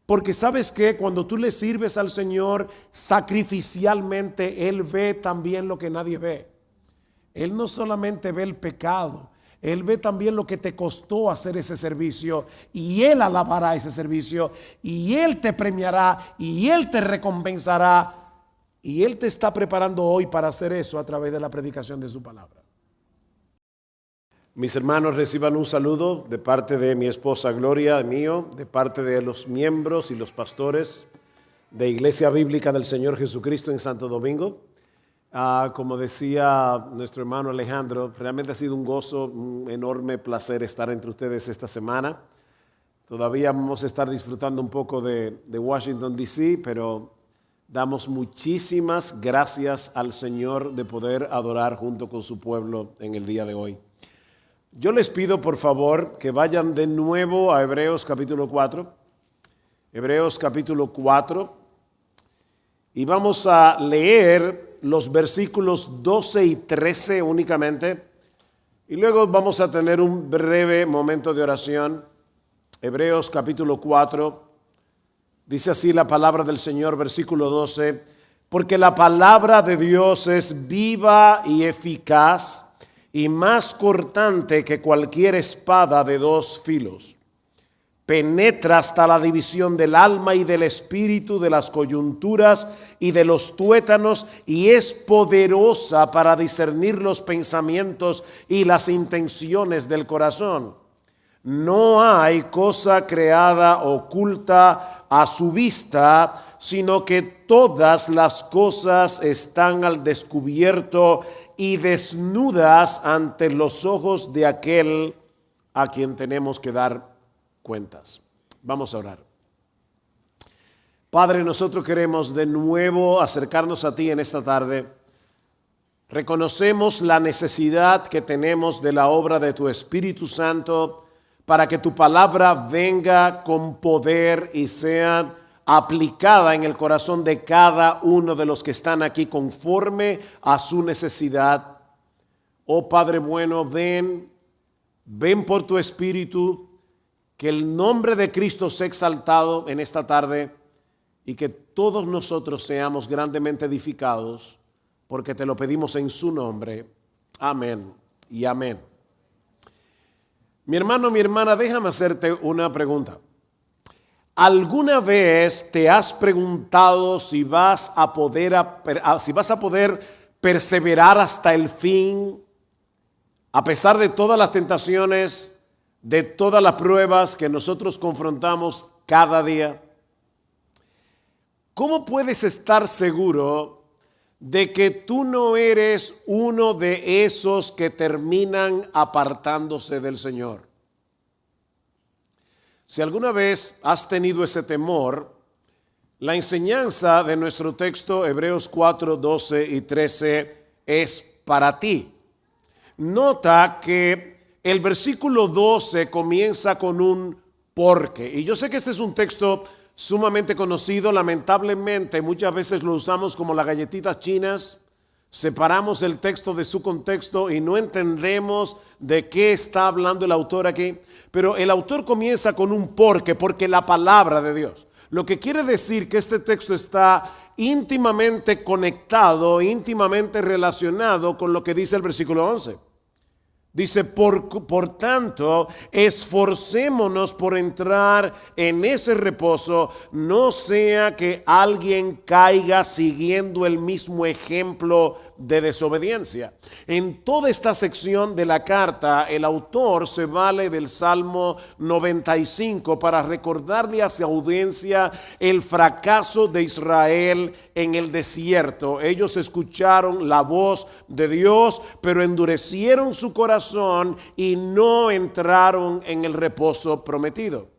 Porque sabes que cuando tú le sirves al Señor sacrificialmente, Él ve también lo que nadie ve. Él no solamente ve el pecado, Él ve también lo que te costó hacer ese servicio, y Él alabará ese servicio, y Él te premiará, y Él te recompensará, y Él te está preparando hoy para hacer eso a través de la predicación de su palabra. Mis hermanos, reciban un saludo de parte de mi esposa Gloria, mío, de parte de los miembros y los pastores de Iglesia Bíblica del Señor Jesucristo en Santo Domingo. Como decía nuestro hermano Alejandro, realmente ha sido un gozo, un enorme placer estar entre ustedes esta semana. Todavía vamos a estar disfrutando un poco de Washington, D.C., pero damos muchísimas gracias al Señor de poder adorar junto con su pueblo en el día de hoy. Yo les pido por favor que vayan de nuevo a Hebreos capítulo 4. Hebreos capítulo 4. Y vamos a leer los versículos 12 y 13 únicamente. Y luego vamos a tener un breve momento de oración. Hebreos capítulo 4. Dice así la palabra del Señor, versículo 12. Porque la palabra de Dios es viva y eficaz, y más cortante que cualquier espada de dos filos. Penetra hasta la división del alma y del espíritu, de las coyunturas y de los tuétanos, y es poderosa para discernir los pensamientos y las intenciones del corazón. No hay cosa creada oculta a su vista, sino que todas las cosas están al descubierto y desnudas ante los ojos de aquel a quien tenemos que dar cuentas. Vamos a orar. Padre, nosotros queremos de nuevo acercarnos a ti en esta tarde. Reconocemos la necesidad que tenemos de la obra de tu Espíritu Santo para que tu palabra venga con poder y sea aplicada en el corazón de cada uno de los que están aquí conforme a su necesidad. Oh Padre bueno, ven por tu Espíritu, que el nombre de Cristo sea exaltado en esta tarde y que todos nosotros seamos grandemente edificados, porque te lo pedimos en su nombre. Amén y amén. Mi hermano, mi hermana, déjame hacerte una pregunta. ¿Alguna vez te has preguntado si vas a poder perseverar hasta el fin, a pesar de todas las tentaciones, de todas las pruebas que nosotros confrontamos cada día? ¿Cómo puedes estar seguro de que tú no eres uno de esos que terminan apartándose del Señor? Si alguna vez has tenido ese temor, la enseñanza de nuestro texto, Hebreos 4, 12 y 13, es para ti. Nota que el versículo 12 comienza con un porque. Y yo sé que este es un texto sumamente conocido. Lamentablemente muchas veces lo usamos como las galletitas chinas. Separamos el texto de su contexto y no entendemos de qué está hablando el autor aquí. Pero el autor comienza con un porque la palabra de Dios. Lo que quiere decir que este texto está íntimamente conectado, íntimamente relacionado con lo que dice el versículo 11. Dice, por tanto, esforcémonos por entrar en ese reposo, no sea que alguien caiga siguiendo el mismo ejemplo de desobediencia. En toda esta sección de la carta, el autor se vale del Salmo 95 para recordarle a su audiencia el fracaso de Israel en el desierto. Ellos escucharon la voz de Dios, pero endurecieron su corazón y no entraron en el reposo prometido.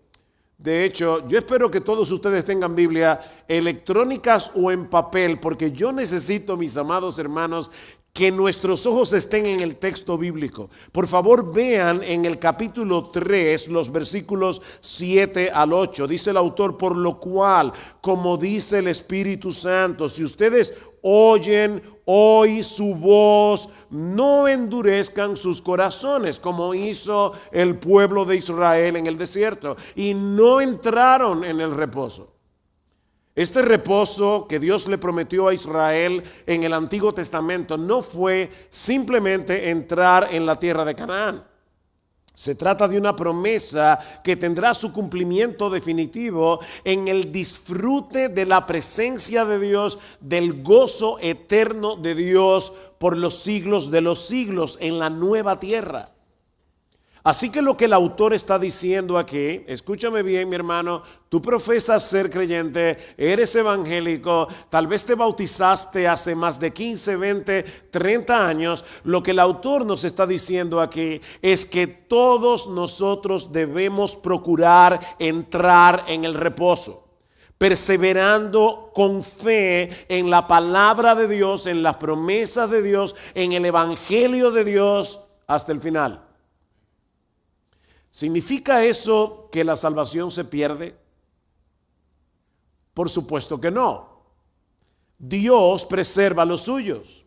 De hecho, yo espero que todos ustedes tengan Biblia electrónicas o en papel, porque yo necesito, mis amados hermanos, que nuestros ojos estén en el texto bíblico. Por favor, vean en el capítulo 3, los versículos 7 al 8. Dice el autor, por lo cual, como dice el Espíritu Santo, si ustedes oyen oí su voz, no endurezcan sus corazones, como hizo el pueblo de Israel en el desierto, y no entraron en el reposo. Este reposo que Dios le prometió a Israel en el Antiguo Testamento no fue simplemente entrar en la tierra de Canaán. Se trata de una promesa que tendrá su cumplimiento definitivo en el disfrute de la presencia de Dios, del gozo eterno de Dios por los siglos de los siglos en la nueva tierra. Así que lo que el autor está diciendo aquí, escúchame bien, mi hermano, tú profesas ser creyente, eres evangélico, tal vez te bautizaste hace más de 15, 20, 30 años. Lo que el autor nos está diciendo aquí es que todos nosotros debemos procurar entrar en el reposo, perseverando con fe en la palabra de Dios, en las promesas de Dios, en el evangelio de Dios hasta el final. ¿Significa eso que la salvación se pierde? Por supuesto que no. Dios preserva a los suyos.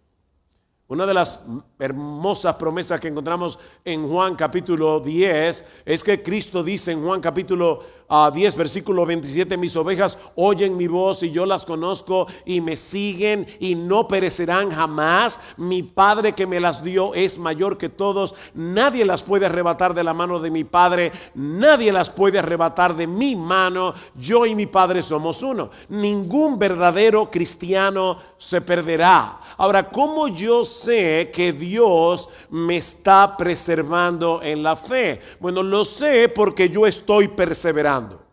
Una de las hermosas promesas que encontramos en Juan capítulo 10 es que Cristo dice en Juan capítulo 10 versículo 27: mis ovejas oyen mi voz y yo las conozco y me siguen y no perecerán jamás. Mi Padre que me las dio es mayor que todos. Nadie las puede arrebatar de la mano de mi Padre. Nadie las puede arrebatar de mi mano. Yo y mi Padre somos uno. Ningún verdadero cristiano se perderá. Ahora, ¿cómo yo sé que Dios me está preservando en la fe? Bueno, lo sé porque yo estoy perseverando.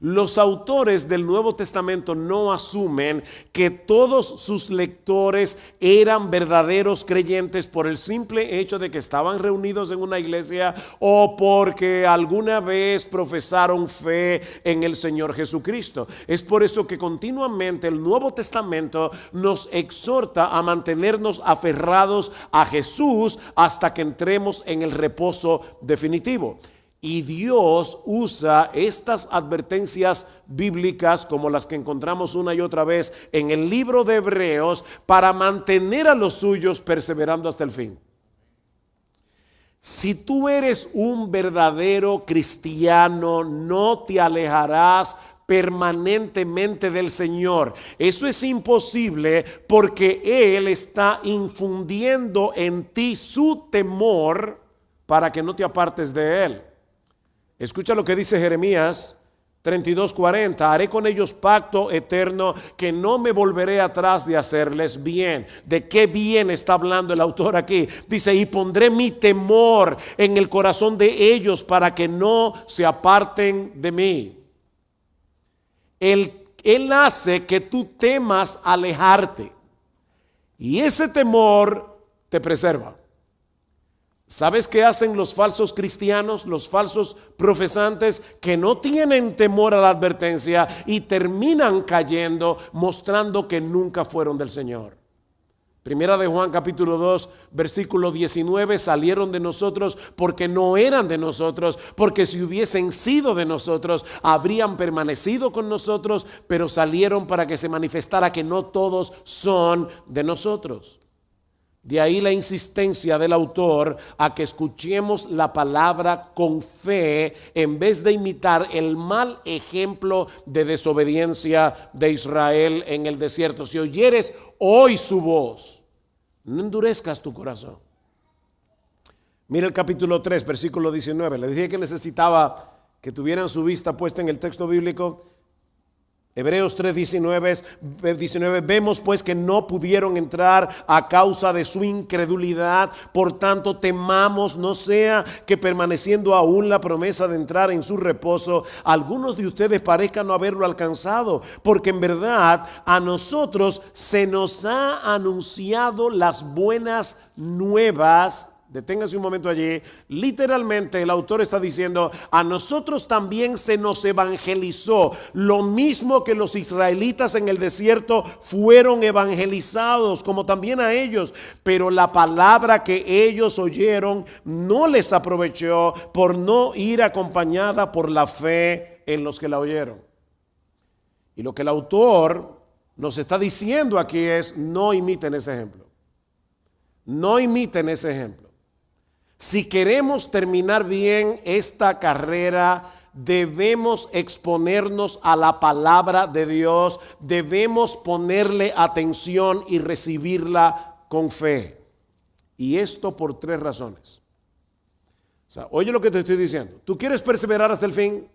Los autores del Nuevo Testamento no asumen que todos sus lectores eran verdaderos creyentes por el simple hecho de que estaban reunidos en una iglesia o porque alguna vez profesaron fe en el Señor Jesucristo. Es por eso que continuamente el Nuevo Testamento nos exhorta a mantenernos aferrados a Jesús hasta que entremos en el reposo definitivo. Y Dios usa estas advertencias bíblicas como las que encontramos una y otra vez en el libro de Hebreos para mantener a los suyos perseverando hasta el fin. Si tú eres un verdadero cristiano, no te alejarás permanentemente del Señor. Eso es imposible porque Él está infundiendo en ti su temor para que no te apartes de Él. Escucha lo que dice Jeremías 32:40: haré con ellos pacto eterno, que no me volveré atrás de hacerles bien. ¿De qué bien está hablando el autor aquí? Dice: y pondré mi temor en el corazón de ellos para que no se aparten de mí. Él hace que tú temas alejarte y ese temor te preserva. ¿Sabes qué hacen los falsos cristianos, los falsos profesantes que no tienen temor a la advertencia y terminan cayendo, mostrando que nunca fueron del Señor? Primera de Juan capítulo 2 versículo 19: salieron de nosotros porque no eran de nosotros, porque si hubiesen sido de nosotros habrían permanecido con nosotros, pero salieron para que se manifestara que no todos son de nosotros. De ahí la insistencia del autor a que escuchemos la palabra con fe en vez de imitar el mal ejemplo de desobediencia de Israel en el desierto. Si oyeres hoy su voz, no endurezcas tu corazón. Mira el capítulo 3, versículo 19. Le dije que necesitaba que tuvieran su vista puesta en el texto bíblico. Hebreos 3:19, vemos pues que no pudieron entrar a causa de su incredulidad, por tanto temamos no sea que permaneciendo aún la promesa de entrar en su reposo, algunos de ustedes parezcan no haberlo alcanzado, porque en verdad a nosotros se nos ha anunciado las buenas nuevas. Deténgase un momento allí. Literalmente el autor está diciendo: a nosotros también se nos evangelizó, lo mismo que los israelitas en el desierto fueron evangelizados, como también a ellos, pero la palabra que ellos oyeron no les aprovechó por no ir acompañada por la fe en los que la oyeron. Y lo que el autor nos está diciendo aquí es: no imiten ese ejemplo. No imiten ese ejemplo. Si queremos terminar bien esta carrera, debemos exponernos a la palabra de Dios, debemos ponerle atención y recibirla con fe. Y esto por 3 razones. O sea, oye lo que te estoy diciendo. ¿Tú quieres perseverar hasta el fin?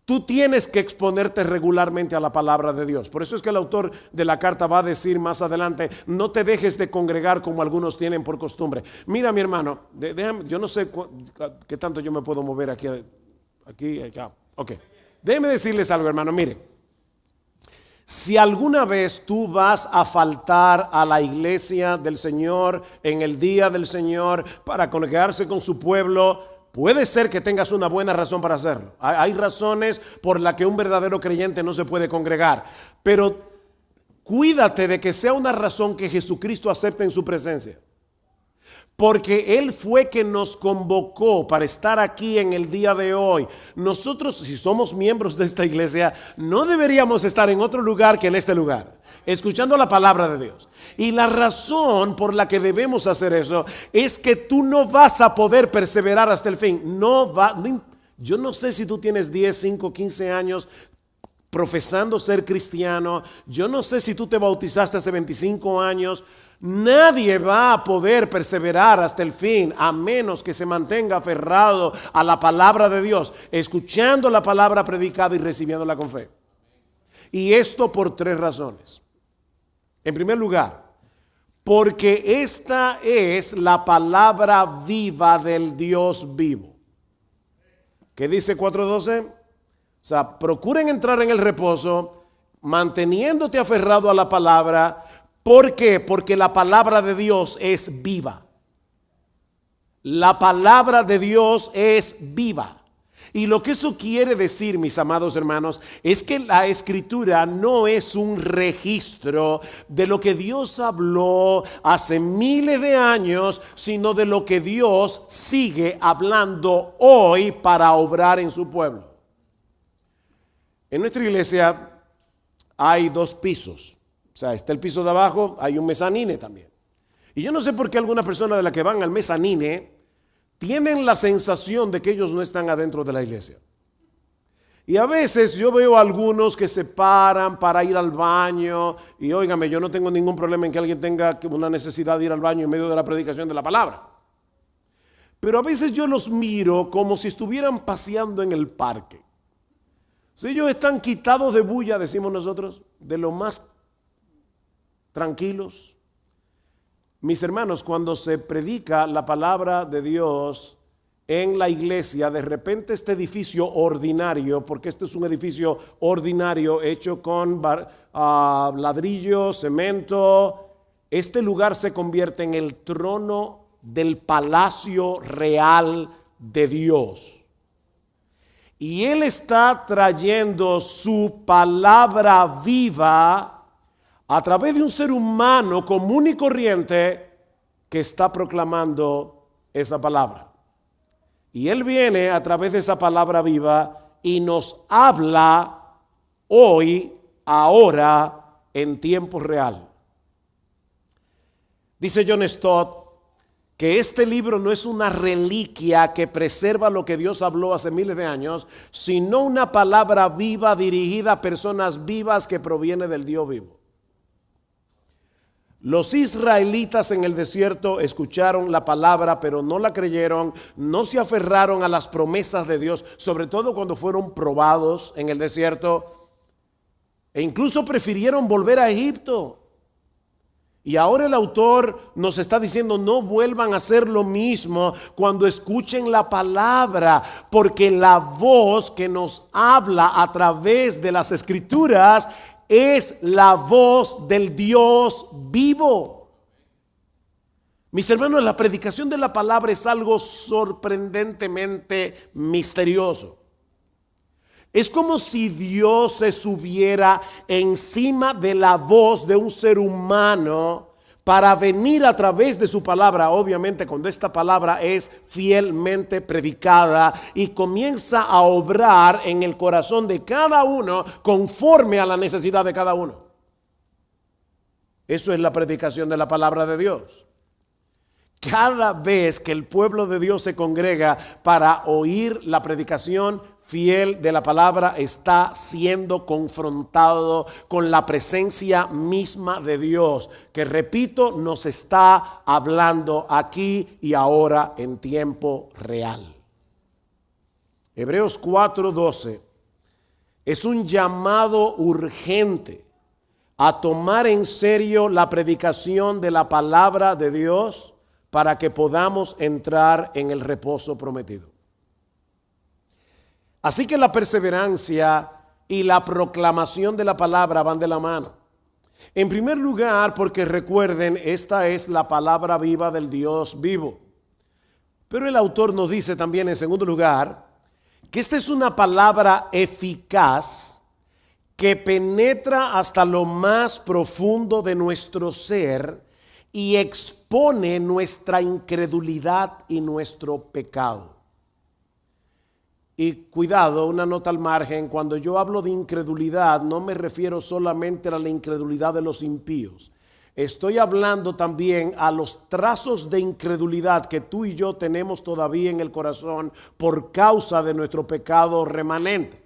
Tú tienes que exponerte regularmente a la palabra de Dios. Por eso es que el autor de la carta va a decir más adelante: no te dejes de congregar como algunos tienen por costumbre. Mira, mi hermano, déjame, yo no sé qué tanto yo me puedo mover aquí, acá. Ok, déjeme decirles algo, hermano. Mire, si alguna vez tú vas a faltar a la iglesia del Señor en el día del Señor para congregarse con su pueblo, puede ser que tengas una buena razón para hacerlo. Hay razones por las que un verdadero creyente no se puede congregar, pero cuídate de que sea una razón que Jesucristo acepte en su presencia. Porque Él fue quien nos convocó para estar aquí en el día de hoy. Nosotros, si somos miembros de esta iglesia, no deberíamos estar en otro lugar que en este lugar, escuchando la palabra de Dios. Y la razón por la que debemos hacer eso es que tú no vas a poder perseverar hasta el fin. Yo no sé si tú tienes 10, 5, 15 años profesando ser cristiano. Yo no sé si tú te bautizaste hace 25 años. Nadie va a poder perseverar hasta el fin a menos que se mantenga aferrado a la palabra de Dios, escuchando la palabra predicada y recibiéndola con fe. Y esto por 3 razones. En primer lugar, porque esta es la palabra viva del Dios vivo. ¿Qué dice 4:12? O sea, procuren entrar en el reposo manteniéndote aferrado a la palabra. ¿Por qué? Porque la palabra de Dios es viva. La palabra de Dios es viva. Y lo que eso quiere decir, mis amados hermanos, es que la Escritura no es un registro de lo que Dios habló hace miles de años, sino de lo que Dios sigue hablando hoy para obrar en su pueblo. En nuestra iglesia hay 2 pisos. O sea, está el piso de abajo, hay un mezanine también. Y yo no sé por qué algunas personas de las que van al mezanine tienen la sensación de que ellos no están adentro de la iglesia. Y a veces yo veo a algunos que se paran para ir al baño. Y óigame, yo no tengo ningún problema en que alguien tenga una necesidad de ir al baño en medio de la predicación de la palabra. Pero a veces yo los miro como si estuvieran paseando en el parque. Si ellos están quitados de bulla, decimos nosotros, de lo más tranquilos. Mis hermanos, cuando se predica la palabra de Dios en la iglesia, de repente este edificio ordinario, porque este es un edificio ordinario hecho con ladrillo, cemento, este lugar se convierte en el trono del palacio real de Dios. Y Él está trayendo su palabra viva a través de un ser humano común y corriente que está proclamando esa palabra. Y Él viene a través de esa palabra viva y nos habla hoy, ahora, en tiempo real. Dice John Stott que este libro no es una reliquia que preserva lo que Dios habló hace miles de años, sino una palabra viva dirigida a personas vivas que proviene del Dios vivo. Los israelitas en el desierto escucharon la palabra, pero no la creyeron, no se aferraron a las promesas de Dios, sobre todo cuando fueron probados en el desierto, e incluso prefirieron volver a Egipto. Y ahora el autor nos está diciendo: no vuelvan a hacer lo mismo cuando escuchen la palabra, porque la voz que nos habla a través de las Escrituras es la voz del Dios vivo. Mis hermanos, la predicación de la palabra es algo sorprendentemente misterioso. Es como si Dios se subiera encima de la voz de un ser humano para venir a través de su palabra, obviamente cuando esta palabra es fielmente predicada y comienza a obrar en el corazón de cada uno conforme a la necesidad de cada uno. Eso es la predicación de la palabra de Dios. Cada vez que el pueblo de Dios se congrega para oír la predicación fiel de la palabra, está siendo confrontado con la presencia misma de Dios, que repito, nos está hablando aquí y ahora en tiempo real. Hebreos 4:12 es un llamado urgente a tomar en serio la predicación de la palabra de Dios para que podamos entrar en el reposo prometido. Así que la perseverancia y la proclamación de la palabra van de la mano. En primer lugar, porque recuerden, esta es la palabra viva del Dios vivo. Pero el autor nos dice también en segundo lugar que esta es una palabra eficaz que penetra hasta lo más profundo de nuestro ser y expone nuestra incredulidad y nuestro pecado. Y cuidado, una nota al margen, cuando yo hablo de incredulidad no me refiero solamente a la incredulidad de los impíos. Estoy hablando también a los trazos de incredulidad que tú y yo tenemos todavía en el corazón por causa de nuestro pecado remanente.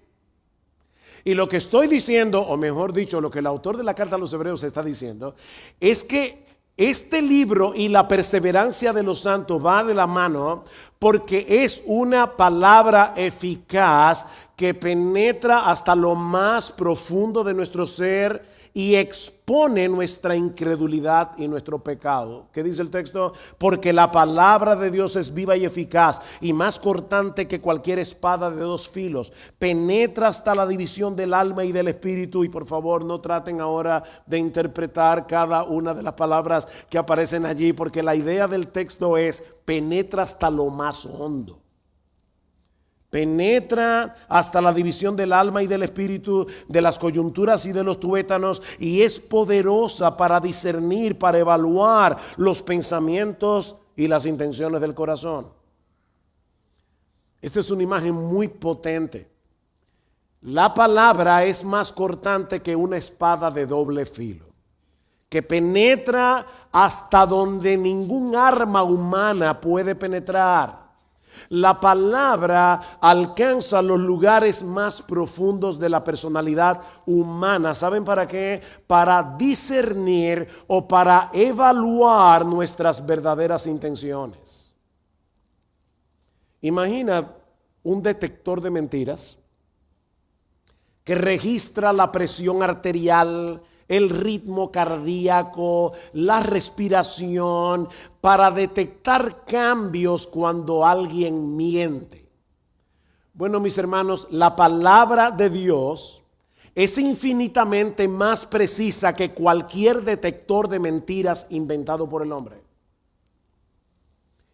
Y lo que estoy diciendo, o mejor dicho, lo que el autor de la carta a los Hebreos está diciendo, es que este libro y la perseverancia de los santos va de la mano porque es una palabra eficaz que penetra hasta lo más profundo de nuestro ser y expone nuestra incredulidad y nuestro pecado. ¿Qué dice el texto? Porque la palabra de Dios es viva y eficaz y más cortante que cualquier espada de dos filos. Penetra hasta la división del alma y del espíritu. Y por favor no traten ahora de interpretar cada una de las palabras que aparecen allí, porque la idea del texto es penetra hasta lo más hondo. Penetra hasta la división del alma y del espíritu, de las coyunturas y de los tuétanos, y es poderosa para discernir, para evaluar los pensamientos y las intenciones del corazón. Esta es una imagen muy potente. La palabra es más cortante que una espada de doble filo, que penetra hasta donde ningún arma humana puede penetrar. La palabra alcanza los lugares más profundos de la personalidad humana. ¿Saben para qué? Para discernir o para evaluar nuestras verdaderas intenciones. Imagina un detector de mentiras que registra la presión arterial, el ritmo cardíaco, la respiración, para detectar cambios cuando alguien miente. Bueno, mis hermanos, la palabra de Dios es infinitamente más precisa que cualquier detector de mentiras inventado por el hombre.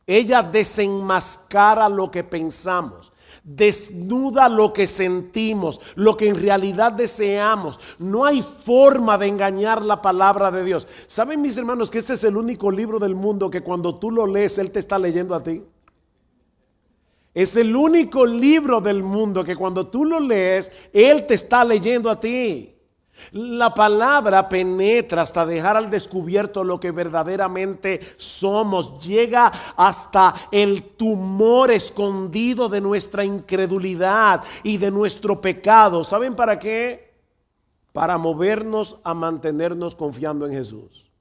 Ella desenmascara lo que pensamos, desnuda lo que sentimos, lo que en realidad deseamos. No hay forma de engañar la palabra de Dios. ¿Saben, mis hermanos, que este es el único libro del mundo que cuando tú lo lees, Él te está leyendo a ti? Es el único libro del mundo que cuando tú lo lees, Él te está leyendo a ti. La palabra penetra hasta dejar al descubierto lo que verdaderamente somos. Llega hasta el tumor escondido de nuestra incredulidad y de nuestro pecado. ¿Saben para qué? Para movernos a mantenernos confiando en Jesús.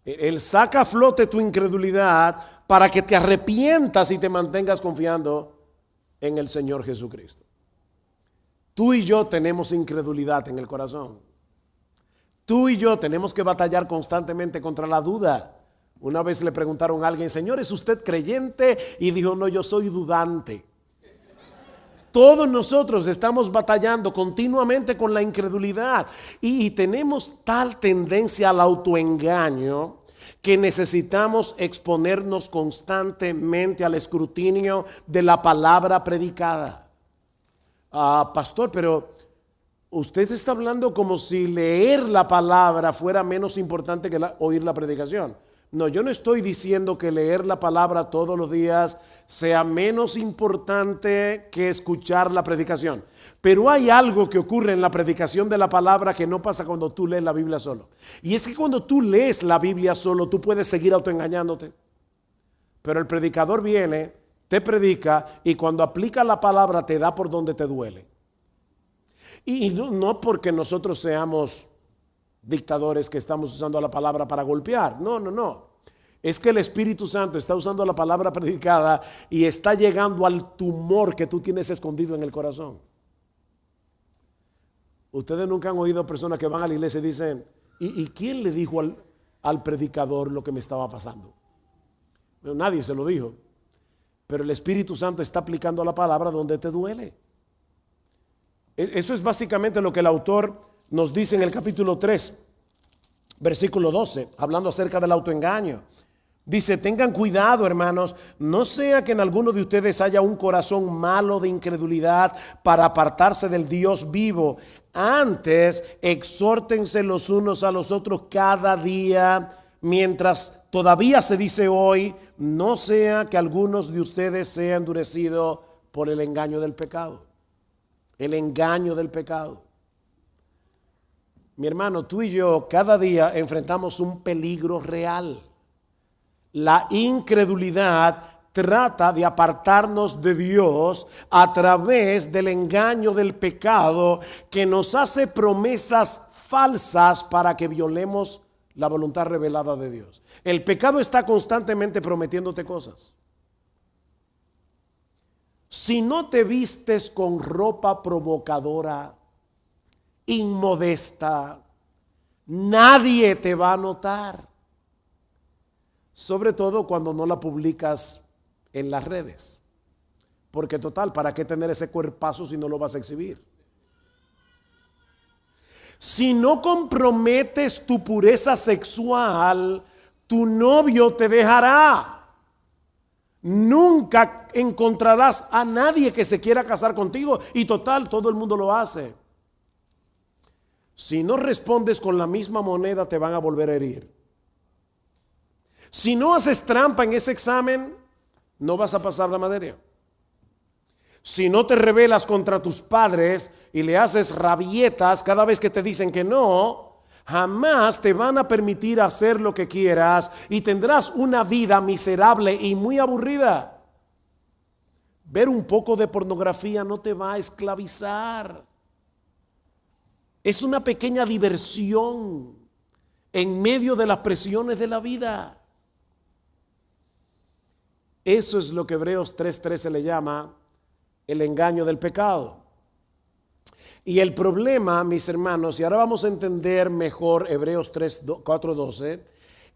Él saca a flote tu incredulidad para que te arrepientas y te mantengas confiando en el Señor Jesucristo. Tú y yo tenemos incredulidad en el corazón. Tú y yo tenemos que batallar constantemente contra la duda. Una vez le preguntaron a alguien: Señor, ¿es usted creyente? Y dijo: no, yo soy dudante. Todos nosotros estamos batallando continuamente con la incredulidad y tenemos tal tendencia al autoengaño que necesitamos exponernos constantemente al escrutinio de la palabra predicada. Pastor, pero Usted está hablando como si leer la palabra fuera menos importante que oír la predicación. No, yo no estoy diciendo que leer la palabra todos los días sea menos importante que escuchar la predicación. Pero hay algo que ocurre en la predicación de la palabra que no pasa cuando tú lees la Biblia solo. Y es que cuando tú lees la Biblia solo, tú puedes seguir autoengañándote. Pero el predicador viene, te predica y cuando aplica la palabra te da por donde te duele. Y no porque nosotros seamos dictadores que estamos usando la palabra para golpear. No. Es que el Espíritu Santo está usando la palabra predicada y está llegando al tumor que tú tienes escondido en el corazón. Ustedes nunca han oído personas que van a la iglesia y dicen, ¿y quién le dijo al predicador lo que me estaba pasando? Bueno, nadie se lo dijo. Pero el Espíritu Santo está aplicando la palabra donde te duele. Eso es básicamente lo que el autor nos dice en el capítulo 3, versículo 12, hablando acerca del autoengaño. Dice, tengan cuidado, hermanos, no sea que en alguno de ustedes haya un corazón malo de incredulidad para apartarse del Dios vivo. Antes, exhórtense los unos a los otros cada día, mientras todavía se dice hoy, no sea que algunos de ustedes sean endurecidos por el engaño del pecado. El engaño del pecado. Mi hermano, tú y yo cada día enfrentamos un peligro real. La incredulidad trata de apartarnos de Dios a través del engaño del pecado que nos hace promesas falsas para que violemos la voluntad revelada de Dios. El pecado está constantemente prometiéndote cosas. Si no te vistes con ropa provocadora, inmodesta, nadie te va a notar. Sobre todo cuando no la publicas en las redes. Porque total, ¿para qué tener ese cuerpazo si no lo vas a exhibir? Si no comprometes tu pureza sexual, tu novio te dejará. Nunca encontrarás a nadie que se quiera casar contigo y total, todo el mundo lo hace. Si no respondes con la misma moneda, te van a volver a herir. Si no haces trampa en ese examen, no vas a pasar la materia. Si no te rebelas contra tus padres y le haces rabietas cada vez que te dicen que no, jamás te van a permitir hacer lo que quieras y tendrás una vida miserable y muy aburrida. Ver un poco de pornografía no te va a esclavizar. Es una pequeña diversión en medio de las presiones de la vida. Eso es lo que Hebreos 3:13 le llama el engaño del pecado. Y el problema, mis hermanos, y ahora vamos a entender mejor Hebreos 4:12,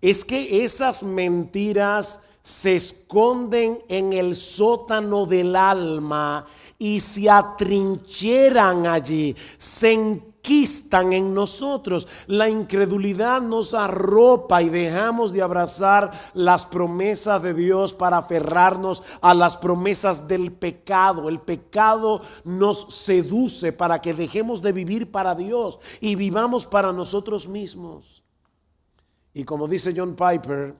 es que esas mentiras se esconden en el sótano del alma y se atrincheran allí, se enquistan en nosotros. La incredulidad nos arropa y dejamos de abrazar las promesas de Dios para aferrarnos a las promesas del pecado. El pecado nos seduce para que dejemos de vivir para Dios y vivamos para nosotros mismos. Y como dice John Piper,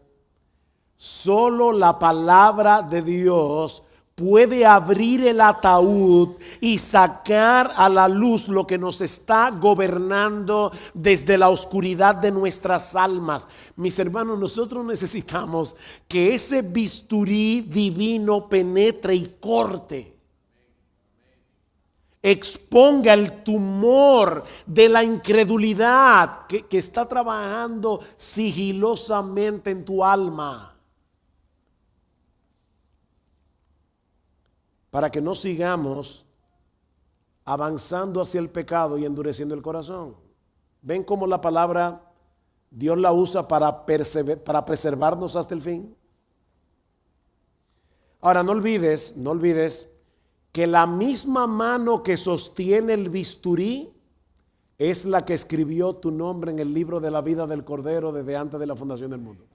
solo la palabra de Dios puede abrir el ataúd y sacar a la luz lo que nos está gobernando desde la oscuridad de nuestras almas. Mis hermanos, nosotros necesitamos que ese bisturí divino penetre y corte, exponga el tumor de la incredulidad que está trabajando sigilosamente en tu alma, para que no sigamos avanzando hacia el pecado y endureciendo el corazón. ¿Ven cómo la palabra Dios la usa para preservarnos hasta el fin? Ahora no olvides que la misma mano que sostiene el bisturí es la que escribió tu nombre en el libro de la vida del Cordero desde antes de la fundación del mundo.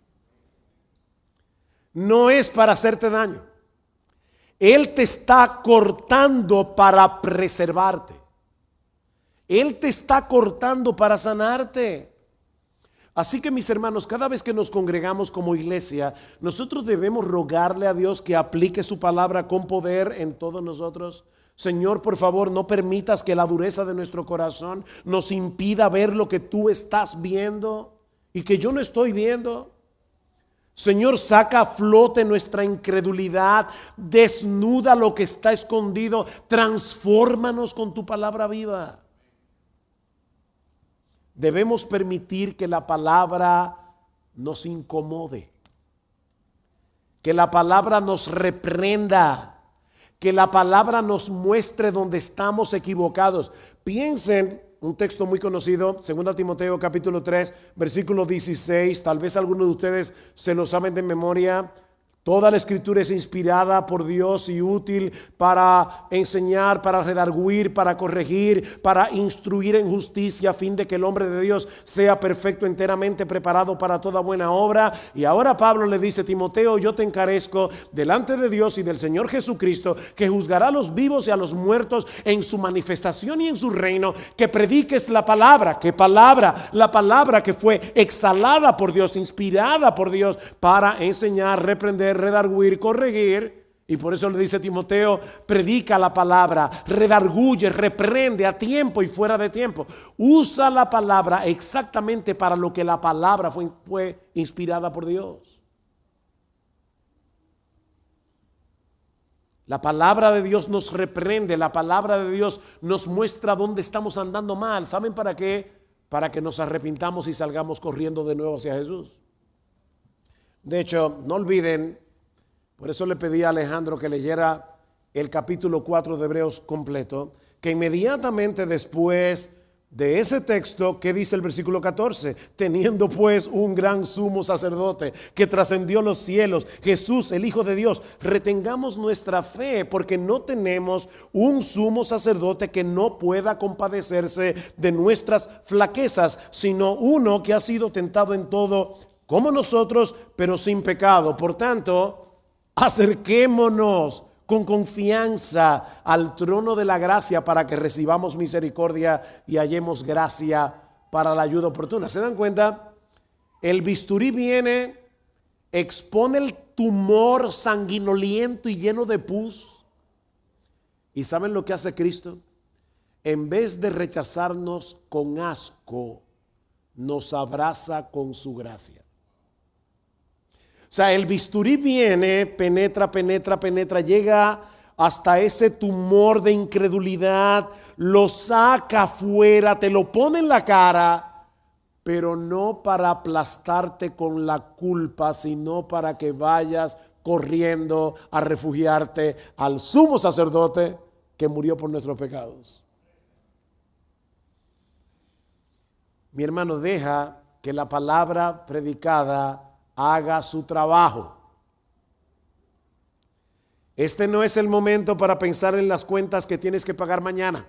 No es para hacerte daño. Él te está cortando para preservarte. Él te está cortando para sanarte. Así que, mis hermanos, cada vez que nos congregamos como iglesia, nosotros debemos rogarle a Dios que aplique su palabra con poder en todos nosotros. Señor, por favor, no permitas que la dureza de nuestro corazón nos impida ver lo que tú estás viendo y que yo no estoy viendo. Señor, saca a flote nuestra incredulidad, desnuda lo que está escondido, transfórmanos con tu palabra viva. Debemos permitir que la palabra nos incomode, que la palabra nos reprenda, que la palabra nos muestre donde estamos equivocados. Piensen, un texto muy conocido, 2 Timoteo capítulo 3, versículo 16, tal vez algunos de ustedes se lo saben de memoria. Toda la escritura es inspirada por Dios y útil para enseñar, para redarguir, para corregir, para instruir en justicia, a fin de que el hombre de Dios sea perfecto, enteramente preparado para toda buena obra. Y ahora Pablo le dice: Timoteo, yo te encarezco delante de Dios y del Señor Jesucristo, que juzgará a los vivos y a los muertos en su manifestación y en su reino, que prediques la palabra. ¿Qué palabra? La palabra que fue exhalada por Dios, inspirada por Dios para enseñar, reprender, redarguir, corregir. Y por eso le dice a Timoteo: predica la palabra, redarguye, reprende a tiempo y fuera de tiempo. Usa la palabra exactamente para lo que la palabra fue inspirada por Dios. La palabra de Dios nos reprende, la palabra de Dios nos muestra dónde estamos andando mal. ¿Saben para qué? Para que nos arrepintamos y salgamos corriendo de nuevo hacia Jesús. De hecho, no olviden, por eso le pedí a Alejandro que leyera el capítulo 4 de Hebreos completo, que inmediatamente después de ese texto, ¿qué dice el versículo 14? Teniendo pues un gran sumo sacerdote que trascendió los cielos, Jesús, el Hijo de Dios, retengamos nuestra fe, porque no tenemos un sumo sacerdote que no pueda compadecerse de nuestras flaquezas, sino uno que ha sido tentado en todo como nosotros, pero sin pecado. Por tanto, acerquémonos con confianza al trono de la gracia para que recibamos misericordia y hallemos gracia para la ayuda oportuna. ¿Se dan cuenta? El bisturí viene, expone el tumor sanguinoliento y lleno de pus. ¿Y saben lo que hace Cristo? En vez de rechazarnos con asco, nos abraza con su gracia. O sea, el bisturí viene, penetra, llega hasta ese tumor de incredulidad, lo saca afuera, te lo pone en la cara, pero no para aplastarte con la culpa, sino para que vayas corriendo a refugiarte al sumo sacerdote que murió por nuestros pecados. Mi hermano, deja que la palabra predicada haga su trabajo. Este no es el momento para pensar en las cuentas que tienes que pagar mañana.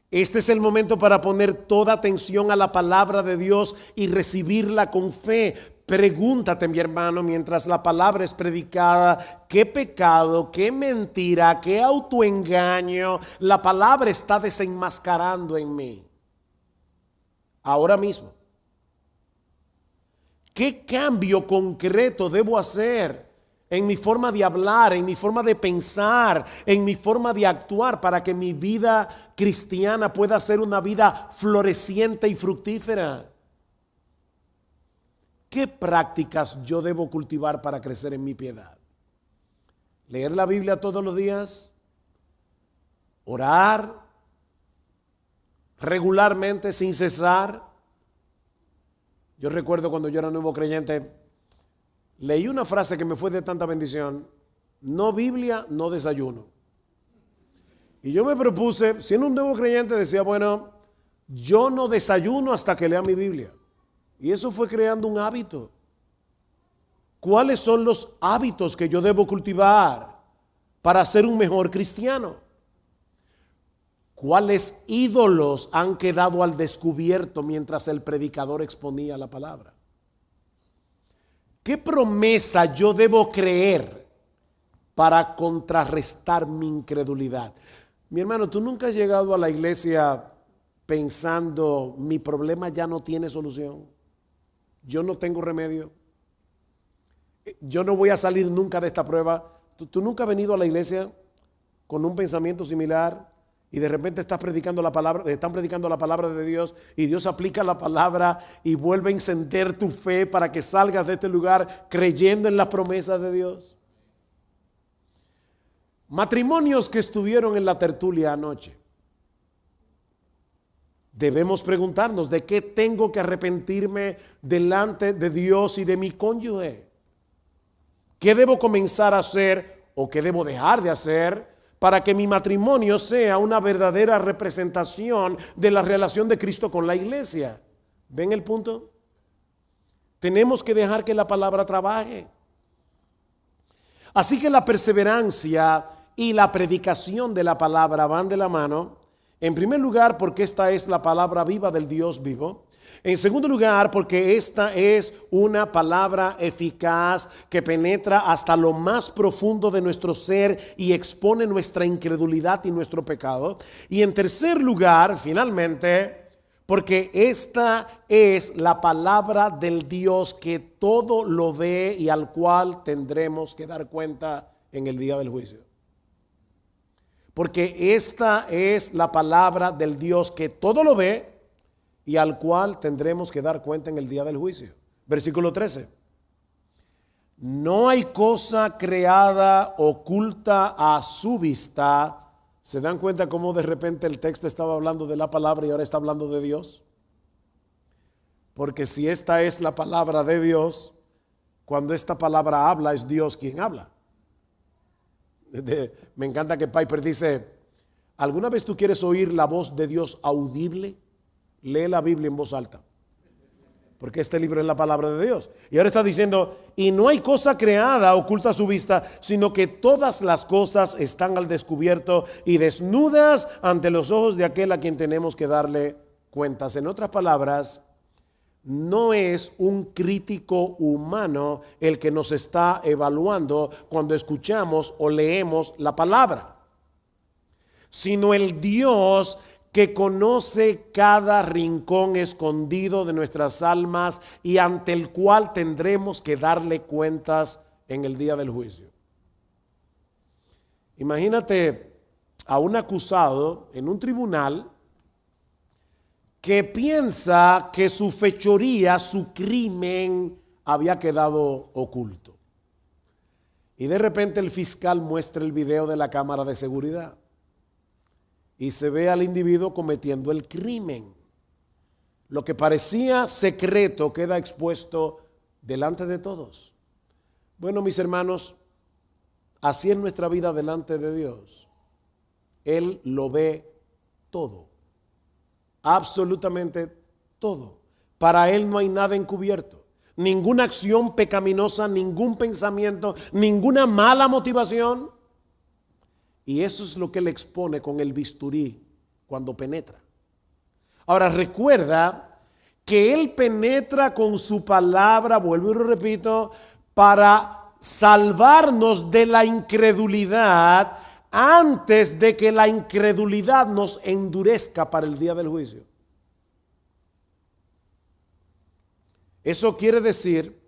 Este es el momento para poner toda atención a la palabra de Dios y recibirla con fe. Pregúntate, mi hermano, mientras la palabra es predicada, qué pecado, qué mentira, qué autoengaño la palabra está desenmascarando en mí ahora mismo. ¿Qué cambio concreto debo hacer en mi forma de hablar, en mi forma de pensar, en mi forma de actuar para que mi vida cristiana pueda ser una vida floreciente y fructífera? ¿Qué prácticas yo debo cultivar para crecer en mi piedad? Leer la Biblia todos los días, orar regularmente sin cesar. Yo recuerdo cuando yo era nuevo creyente, leí una frase que me fue de tanta bendición: no Biblia, no desayuno. Y yo me propuse, siendo un nuevo creyente, decía, bueno, yo no desayuno hasta que lea mi Biblia. Y eso fue creando un hábito. ¿Cuáles son los hábitos que yo debo cultivar para ser un mejor cristiano? ¿Cuáles ídolos han quedado al descubierto mientras el predicador exponía la palabra? ¿Qué promesa yo debo creer para contrarrestar mi incredulidad? Mi hermano, tú nunca has llegado a la iglesia pensando, mi problema ya no tiene solución. Yo no tengo remedio. Yo no voy a salir nunca de esta prueba. ¿Tú nunca has venido a la iglesia con un pensamiento similar y de repente están predicando la palabra de Dios y Dios aplica la palabra y vuelve a encender tu fe para que salgas de este lugar creyendo en las promesas de Dios? Matrimonios que estuvieron en la tertulia anoche, debemos preguntarnos, ¿de qué tengo que arrepentirme delante de Dios y de mi cónyuge? ¿Qué debo comenzar a hacer o qué debo dejar de hacer para que mi matrimonio sea una verdadera representación de la relación de Cristo con la iglesia? ¿Ven el punto? Tenemos que dejar que la palabra trabaje. Así que la perseverancia y la predicación de la palabra van de la mano. En primer lugar, porque esta es la palabra viva del Dios vivo. En segundo lugar, porque esta es una palabra eficaz que penetra hasta lo más profundo de nuestro ser y expone nuestra incredulidad y nuestro pecado. Y en tercer lugar, finalmente, porque esta es la palabra del Dios que todo lo ve y al cual tendremos que dar cuenta en el día del juicio. Porque esta es la palabra del Dios que todo lo ve y al cual tendremos que dar cuenta en el día del juicio. Versículo 13. No hay cosa creada oculta a su vista. ¿Se dan cuenta cómo de repente el texto estaba hablando de la palabra y ahora está hablando de Dios? Porque si esta es la palabra de Dios, cuando esta palabra habla, es Dios quien habla. Me encanta que Piper dice, ¿alguna vez tú quieres oír la voz de Dios audible? Lee la Biblia en voz alta, porque este libro es la palabra de Dios. Y ahora está diciendo, y no hay cosa creada oculta a su vista, sino que todas las cosas están al descubierto y desnudas ante los ojos de aquel a quien tenemos que darle cuentas. En otras palabras, no es un crítico humano el que nos está evaluando cuando escuchamos o leemos la palabra, sino el Dios que conoce cada rincón escondido de nuestras almas y ante el cual tendremos que darle cuentas en el día del juicio. Imagínate a un acusado en un tribunal que piensa que su fechoría, su crimen había quedado oculto. Y de repente el fiscal muestra el video de la cámara de seguridad y se ve al individuo cometiendo el crimen. Lo que parecía secreto queda expuesto delante de todos. Bueno, mis hermanos, así es nuestra vida delante de Dios. Él lo ve todo. Absolutamente todo. Para Él no hay nada encubierto. Ninguna acción pecaminosa, ningún pensamiento, ninguna mala motivación. Y eso es lo que Él expone con el bisturí cuando penetra. Ahora recuerda que Él penetra con su palabra, vuelvo y lo repito, para salvarnos de la incredulidad antes de que la incredulidad nos endurezca para el día del juicio. Eso quiere decir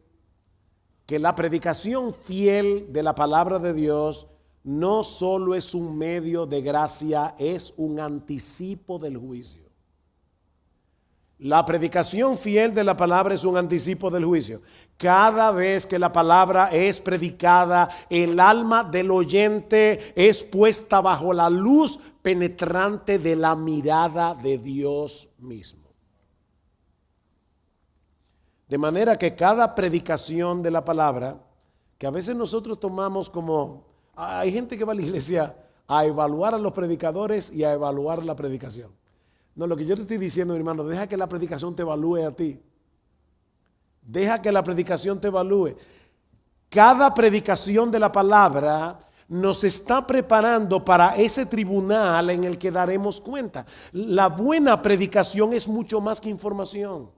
que la predicación fiel de la palabra de Dios no solo es un medio de gracia, es un anticipo del juicio. La predicación fiel de la palabra es un anticipo del juicio. Cada vez que la palabra es predicada, el alma del oyente es puesta bajo la luz penetrante de la mirada de Dios mismo. De manera que cada predicación de la palabra, que a veces nosotros tomamos como, hay gente que va a la iglesia a evaluar a los predicadores y a evaluar la predicación. No, lo que yo te estoy diciendo, mi hermano, deja que la predicación te evalúe a ti. Deja que la predicación te evalúe. Cada predicación de la palabra nos está preparando para ese tribunal en el que daremos cuenta. La buena predicación es mucho más que información.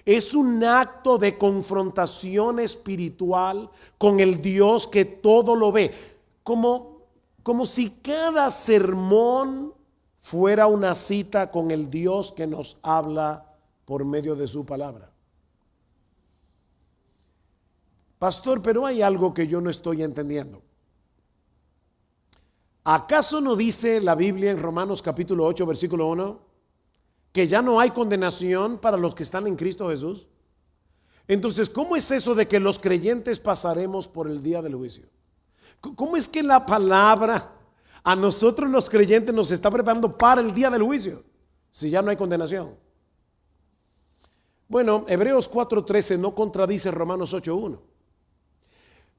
Es un acto de confrontación espiritual con el Dios que todo lo ve. Como como si cada sermón fuera una cita con el Dios que nos habla por medio de su palabra. Pastor, pero hay algo que yo no estoy entendiendo. ¿Acaso no dice la Biblia en Romanos capítulo 8, versículo 1, que ya no hay condenación para los que están en Cristo Jesús? Entonces, ¿cómo es eso de que los creyentes pasaremos por el día del juicio? ¿Cómo es que la palabra a nosotros los creyentes nos está preparando para el día del juicio si ya no hay condenación? Bueno, Hebreos 4:13 no contradice Romanos 8:1.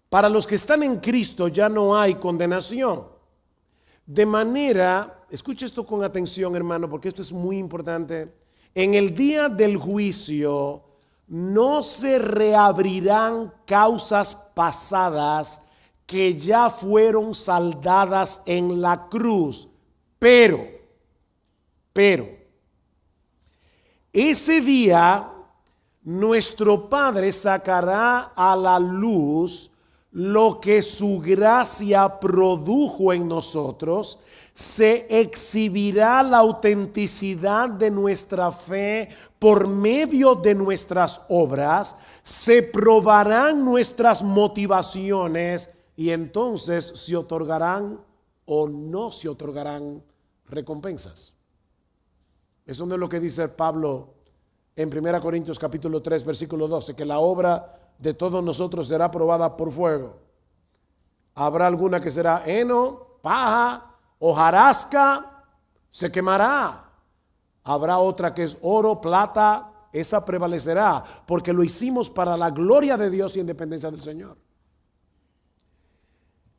Para los que están en Cristo ya no hay condenación. De manera, escuche esto con atención, hermano, porque esto es muy importante. En el día del juicio no se reabrirán causas pasadas que ya fueron saldadas en la cruz. Pero, ese día nuestro Padre sacará a la luz lo que su gracia produjo en nosotros, se exhibirá la autenticidad de nuestra fe por medio de nuestras obras, se probarán nuestras motivaciones y entonces se otorgarán o no se otorgarán recompensas. Eso no es lo que dice Pablo en 1 Corintios capítulo 3 versículo 12, que la obra de todos nosotros será probada por fuego. Habrá alguna que será heno, paja, hojarasca, se quemará. Habrá otra que es oro, plata, esa prevalecerá, porque lo hicimos para la gloria de Dios y en dependencia del Señor.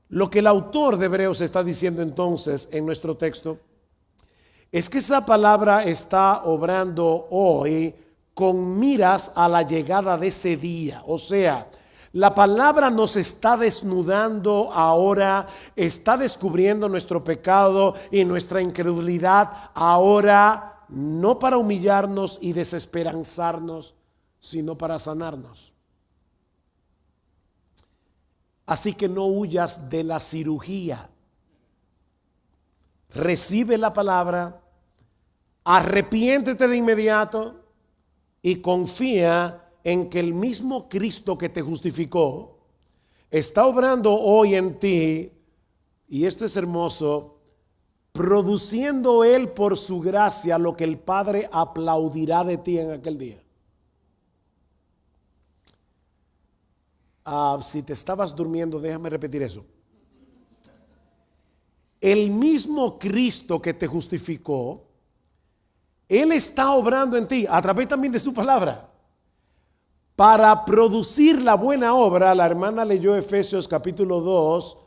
Lo que el autor de Hebreos está diciendo entonces en nuestro texto es que esa palabra está obrando hoy con miras a la llegada de ese día. O sea, la palabra nos está desnudando ahora, está descubriendo nuestro pecado y nuestra incredulidad ahora, no para humillarnos y desesperanzarnos, sino para sanarnos. Así que no huyas de la cirugía. Recibe la palabra, arrepiéntete de inmediato y confía en que el mismo Cristo que te justificó está obrando hoy en ti, y esto es hermoso, produciendo Él por su gracia lo que el Padre aplaudirá de ti en aquel día. Si te estabas durmiendo, déjame repetir eso. El mismo Cristo que te justificó, Él está obrando en ti a través también de su palabra para producir la buena obra. La hermana leyó Efesios capítulo 2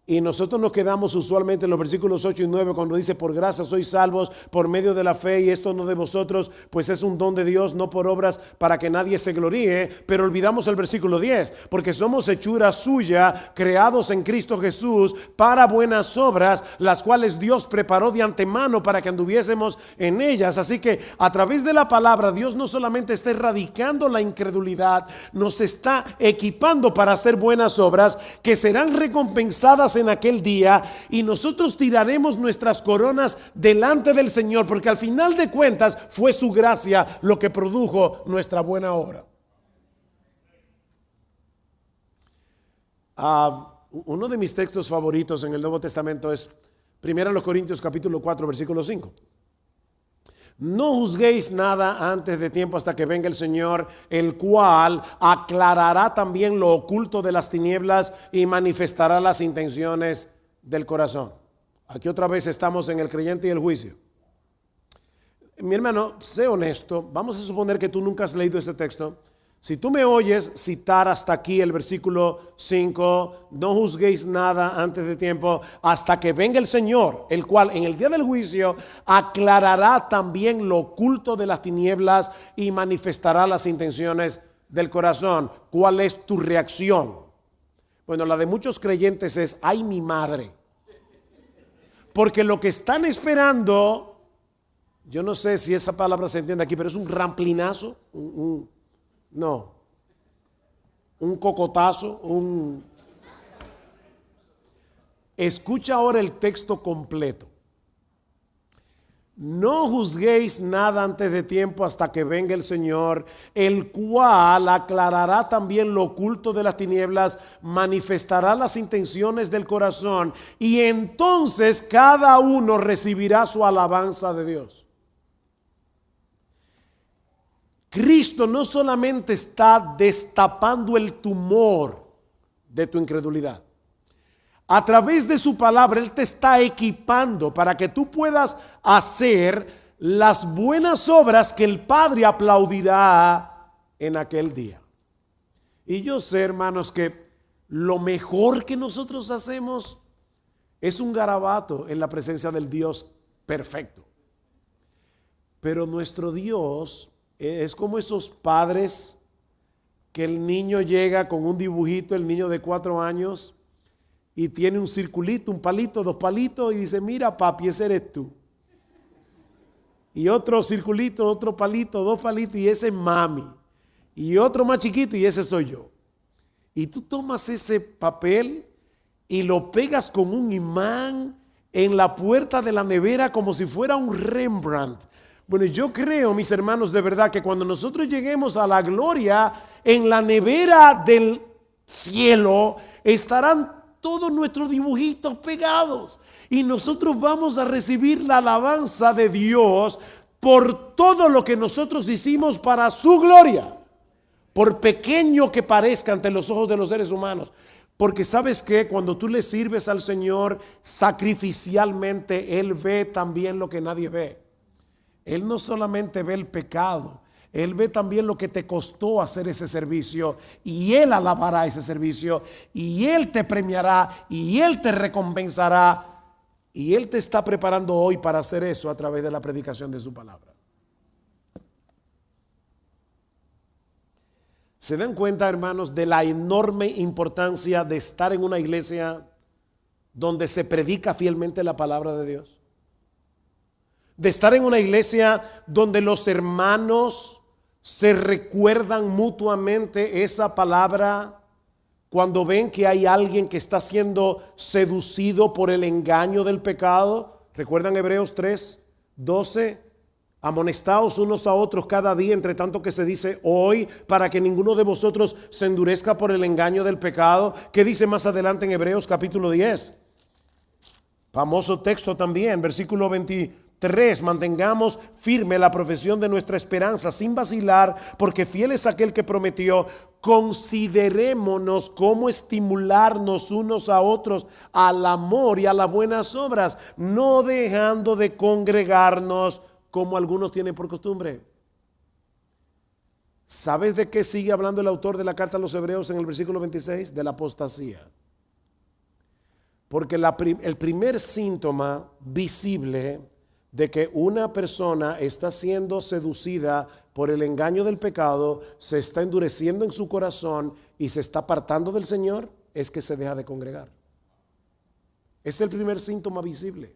y nosotros nos quedamos usualmente en los versículos 8 y 9 cuando dice: por gracia sois salvos por medio de la fe, y esto no de vosotros, pues es un don de Dios, no por obras, para que nadie se gloríe. Pero olvidamos el versículo 10, porque somos hechura suya, creados en Cristo Jesús para buenas obras, las cuales Dios preparó de antemano para que anduviésemos en ellas. Así que a través de la palabra Dios no solamente está erradicando la incredulidad, nos está equipando para hacer buenas obras que serán recompensadas en aquel día, y nosotros tiraremos nuestras coronas delante del Señor, porque al final de cuentas fue su gracia lo que produjo nuestra buena obra. Uno de mis textos favoritos en el Nuevo Testamento es 1 Corintios capítulo 4 versículo 5. No juzguéis nada antes de tiempo hasta que venga el Señor, el cual aclarará también lo oculto de las tinieblas y manifestará las intenciones del corazón. Aquí otra vez estamos en el creyente y el juicio. Mi hermano, sé honesto. Vamos a suponer que tú nunca has leído ese texto. Si tú me oyes citar hasta aquí el versículo 5, no juzguéis nada antes de tiempo hasta que venga el Señor, el cual en el día del juicio aclarará también lo oculto de las tinieblas y manifestará las intenciones del corazón. ¿Cuál es tu reacción? Bueno, la de muchos creyentes es: ay, mi madre. Porque lo que están esperando, yo no sé si esa palabra se entiende aquí, pero es un ramplinazo, no, un cocotazo, Escucha ahora el texto completo. No juzguéis nada antes de tiempo hasta que venga el Señor, el cual aclarará también lo oculto de las tinieblas, manifestará las intenciones del corazón, y entonces cada uno recibirá su alabanza de Dios. Cristo no solamente está destapando el tumor de tu incredulidad. A través de su palabra, Él te está equipando para que tú puedas hacer las buenas obras que el Padre aplaudirá en aquel día. Y yo sé, hermanos, que lo mejor que nosotros hacemos es un garabato en la presencia del Dios perfecto. Pero nuestro Dios es como esos padres que el niño llega con un dibujito, el niño de 4 años, y tiene un circulito, un palito, 2 palitos, y dice: mira, papi, ese eres tú. Y otro circulito, otro palito, 2 palitos, y ese es mami. Y otro más chiquito, y ese soy yo. Y tú tomas ese papel y lo pegas con un imán en la puerta de la nevera como si fuera un Rembrandt. Bueno, yo creo, mis hermanos, de verdad, que cuando nosotros lleguemos a la gloria, en la nevera del cielo estarán todos nuestros dibujitos pegados, y nosotros vamos a recibir la alabanza de Dios por todo lo que nosotros hicimos para su gloria, por pequeño que parezca ante los ojos de los seres humanos. Porque sabes que cuando tú le sirves al Señor sacrificialmente, Él ve también lo que nadie ve. Él no solamente ve el pecado, Él ve también lo que te costó hacer ese servicio, y Él alabará ese servicio, y Él te premiará, y Él te recompensará, y Él te está preparando hoy para hacer eso a través de la predicación de su palabra. ¿Se dan cuenta, hermanos, de la enorme importancia de estar en una iglesia donde se predica fielmente la palabra de Dios? De estar en una iglesia donde los hermanos se recuerdan mutuamente esa palabra cuando ven que hay alguien que está siendo seducido por el engaño del pecado. ¿Recuerdan Hebreos 3:12? Amonestaos unos a otros cada día, entre tanto que se dice hoy, para que ninguno de vosotros se endurezca por el engaño del pecado. ¿Qué dice más adelante en Hebreos capítulo 10? Famoso texto también, versículo 23: mantengamos firme la profesión de nuestra esperanza sin vacilar, porque fiel es aquel que prometió. Considerémonos cómo estimularnos unos a otros al amor y a las buenas obras, no dejando de congregarnos como algunos tienen por costumbre. ¿Sabes de qué sigue hablando el autor de la carta a los Hebreos en el versículo 26? De la apostasía. Porque el primer síntoma visible de que una persona está siendo seducida por el engaño del pecado, se está endureciendo en su corazón y se está apartando del Señor, es que se deja de congregar. Es el primer síntoma visible.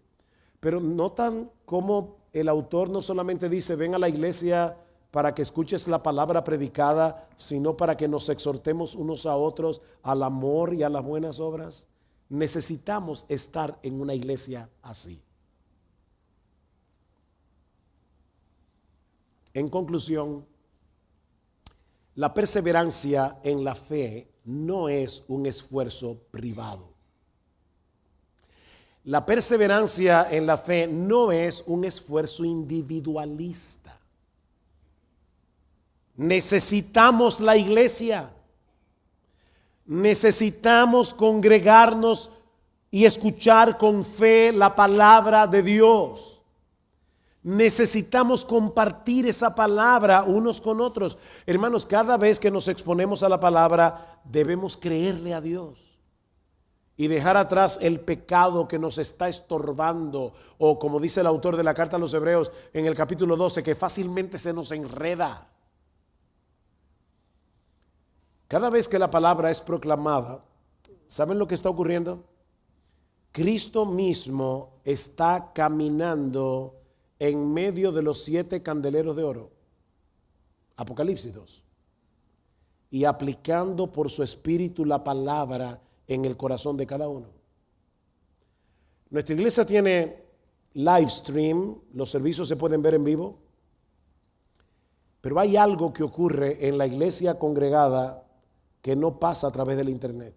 Pero notan cómo el autor no solamente dice: ven a la iglesia para que escuches la palabra predicada, sino para que nos exhortemos unos a otros al amor y a las buenas obras. Necesitamos estar en una iglesia así. En conclusión, la perseverancia en la fe no es un esfuerzo privado. La perseverancia en la fe no es un esfuerzo individualista. Necesitamos la iglesia. Necesitamos congregarnos y escuchar con fe la palabra de Dios. Necesitamos compartir esa palabra unos con otros. Hermanos, cada vez que nos exponemos a la palabra, debemos creerle a Dios y dejar atrás el pecado que nos está estorbando, o como dice el autor de la carta a los Hebreos en el capítulo 12, que fácilmente se nos enreda. Cada vez que la palabra es proclamada, ¿saben lo que está ocurriendo? Cristo mismo está caminando en medio de los 7 candeleros de oro, Apocalipsis 2, y aplicando por su espíritu la palabra en el corazón de cada uno. Nuestra iglesia tiene live stream, los servicios se pueden ver en vivo, pero hay algo que ocurre en la iglesia congregada que no pasa a través del internet.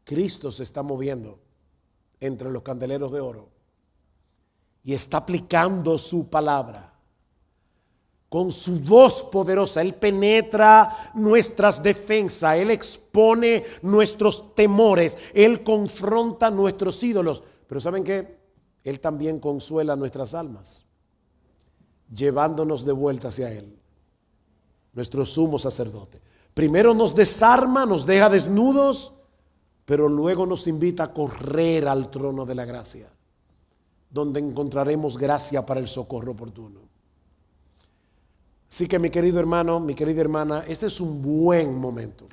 Cristo se está moviendo entre los candeleros de oro y está aplicando su palabra. Con su voz poderosa, Él penetra nuestras defensas, Él expone nuestros temores, Él confronta nuestros ídolos. Pero ¿saben qué? Él también consuela nuestras almas, llevándonos de vuelta hacia Él, nuestro sumo sacerdote. Primero nos desarma, nos deja desnudos, pero luego nos invita a correr al trono de la gracia, donde encontraremos gracia para el socorro oportuno. Así que mi querido hermano, mi querida hermana, este es un buen momento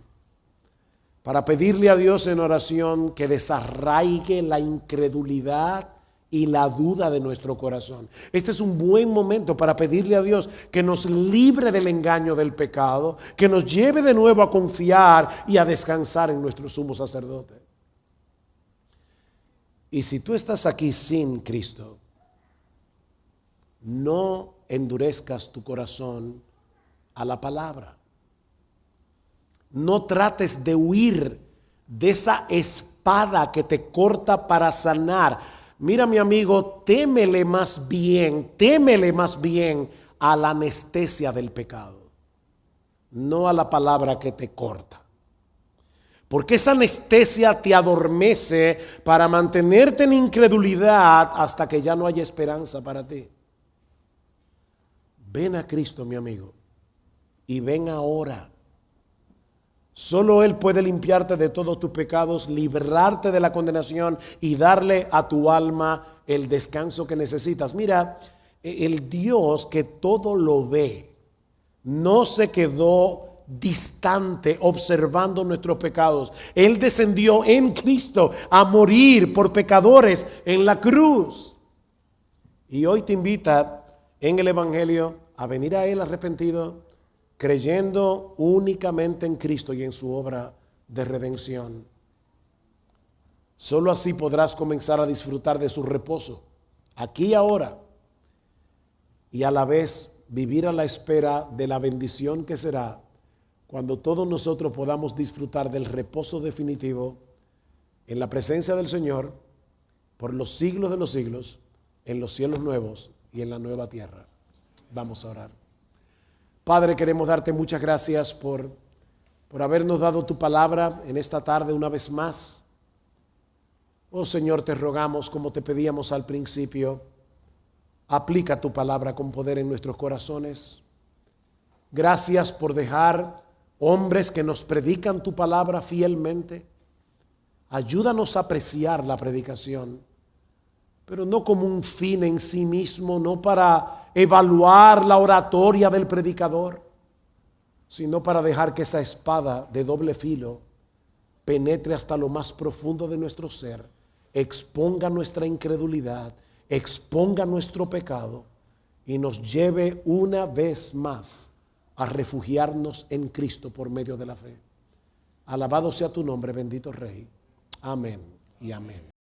para pedirle a Dios en oración que desarraigue la incredulidad y la duda de nuestro corazón. Este es un buen momento para pedirle a Dios que nos libre del engaño del pecado, que nos lleve de nuevo a confiar y a descansar en nuestro sumo sacerdote. Y si tú estás aquí sin Cristo, no endurezcas tu corazón a la palabra. No trates de huir de esa espada que te corta para sanar. Mira, mi amigo, témele más bien a la anestesia del pecado, no a la palabra que te corta. Porque esa anestesia te adormece para mantenerte en incredulidad hasta que ya no haya esperanza para ti. Ven a Cristo, mi amigo, y ven ahora. Solo Él puede limpiarte de todos tus pecados, librarte de la condenación y darle a tu alma el descanso que necesitas. Mira, el Dios que todo lo ve, no se quedó distante observando nuestros pecados. Él descendió en Cristo a morir por pecadores en la cruz. Y hoy te invita en el Evangelio a venir a Él arrepentido, creyendo únicamente en Cristo y en su obra de redención. Solo así podrás comenzar a disfrutar de su reposo, aquí y ahora, y a la vez vivir a la espera de la bendición que será cuando todos nosotros podamos disfrutar del reposo definitivo en la presencia del Señor por los siglos de los siglos, en los cielos nuevos y en la nueva tierra. Vamos a orar. Padre, queremos darte muchas gracias por habernos dado tu palabra en esta tarde una vez más. Oh Señor, te rogamos, como te pedíamos al principio, aplica tu palabra con poder en nuestros corazones. Gracias por dejar hombres que nos predican tu palabra fielmente. Ayúdanos a apreciar la predicación, pero no como un fin en sí mismo, no para evaluar la oratoria del predicador, sino para dejar que esa espada de doble filo penetre hasta lo más profundo de nuestro ser, exponga nuestra incredulidad, exponga nuestro pecado y nos lleve una vez más a refugiarnos en Cristo por medio de la fe. Alabado sea tu nombre, bendito Rey. Amén y amén.